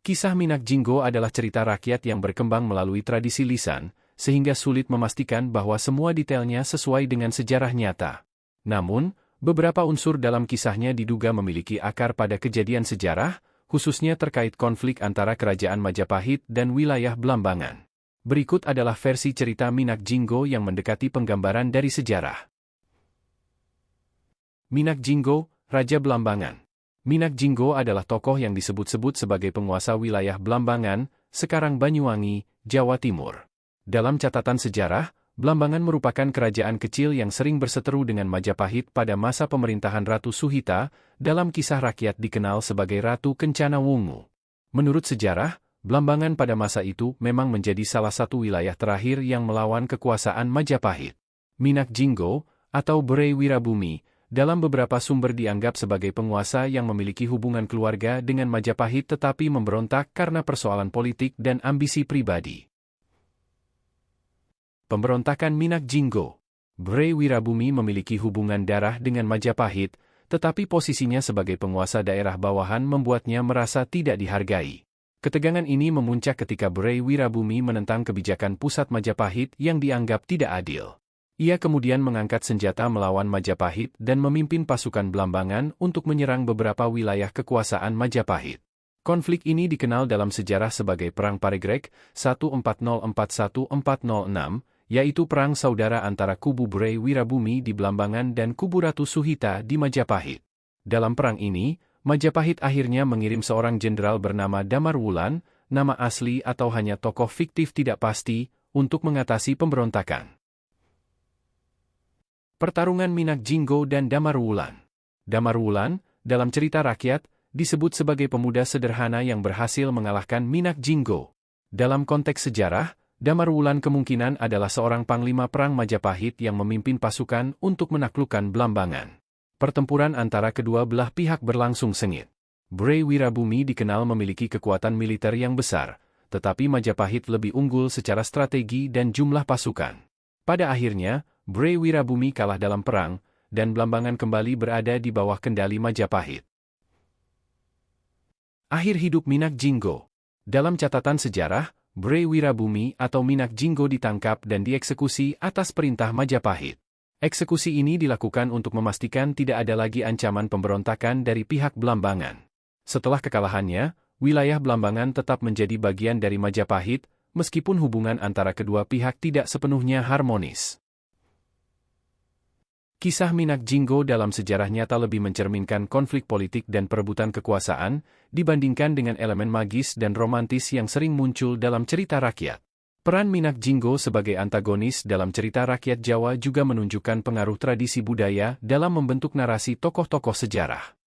Kisah Minak Jinggo adalah cerita rakyat yang berkembang melalui tradisi lisan, sehingga sulit memastikan bahwa semua detailnya sesuai dengan sejarah nyata. Namun, beberapa unsur dalam kisahnya diduga memiliki akar pada kejadian sejarah, khususnya terkait konflik antara Kerajaan Majapahit dan wilayah Blambangan. Berikut adalah versi cerita Minak Jinggo yang mendekati penggambaran dari sejarah. Minak Jinggo, Raja Blambangan. Minak Jinggo adalah tokoh yang disebut-sebut sebagai penguasa wilayah Blambangan, sekarang Banyuwangi, Jawa Timur. Dalam catatan sejarah, Blambangan merupakan kerajaan kecil yang sering berseteru dengan Majapahit pada masa pemerintahan Ratu Suhita, dalam kisah rakyat dikenal sebagai Ratu Kencana Wungu. Menurut sejarah, Blambangan pada masa itu memang menjadi salah satu wilayah terakhir yang melawan kekuasaan Majapahit. Minak Jinggo, atau Bray Wirabumi, dalam beberapa sumber dianggap sebagai penguasa yang memiliki hubungan keluarga dengan Majapahit tetapi memberontak karena persoalan politik dan ambisi pribadi. Pemberontakan Minak Jinggo. Bray Wirabumi memiliki hubungan darah dengan Majapahit, tetapi posisinya sebagai penguasa daerah bawahan membuatnya merasa tidak dihargai. Ketegangan ini memuncak ketika Bray Wirabumi menentang kebijakan pusat Majapahit yang dianggap tidak adil. Ia kemudian mengangkat senjata melawan Majapahit dan memimpin pasukan Blambangan untuk menyerang beberapa wilayah kekuasaan Majapahit. Konflik ini dikenal dalam sejarah sebagai Perang Paregreg 1404-1406, yaitu perang saudara antara kubu Bray Wirabumi di Blambangan dan kubu Ratu Suhita di Majapahit. Dalam perang ini, Majapahit akhirnya mengirim seorang jenderal bernama Damar Wulan, nama asli atau hanya tokoh fiktif tidak pasti, untuk mengatasi pemberontakan. Pertarungan Minak Jinggo dan Damar Wulan. Damar Wulan, dalam cerita rakyat, disebut sebagai pemuda sederhana yang berhasil mengalahkan Minak Jinggo. Dalam konteks sejarah, Damar Wulan kemungkinan adalah seorang panglima perang Majapahit yang memimpin pasukan untuk menaklukkan Blambangan. Pertempuran antara kedua belah pihak berlangsung sengit. Bray Wirabumi dikenal memiliki kekuatan militer yang besar, tetapi Majapahit lebih unggul secara strategi dan jumlah pasukan. Pada akhirnya, Bray Wirabumi kalah dalam perang, dan Blambangan kembali berada di bawah kendali Majapahit. Akhir hidup Minak Jinggo. Dalam catatan sejarah, Bray Wirabumi atau Minak Jinggo ditangkap dan dieksekusi atas perintah Majapahit. Eksekusi ini dilakukan untuk memastikan tidak ada lagi ancaman pemberontakan dari pihak Blambangan. Setelah kekalahannya, wilayah Blambangan tetap menjadi bagian dari Majapahit, meskipun hubungan antara kedua pihak tidak sepenuhnya harmonis. Kisah Minak Jinggo dalam sejarah nyata lebih mencerminkan konflik politik dan perebutan kekuasaan, dibandingkan dengan elemen magis dan romantis yang sering muncul dalam cerita rakyat. Peran Minak Jinggo sebagai antagonis dalam cerita rakyat Jawa juga menunjukkan pengaruh tradisi budaya dalam membentuk narasi tokoh-tokoh sejarah.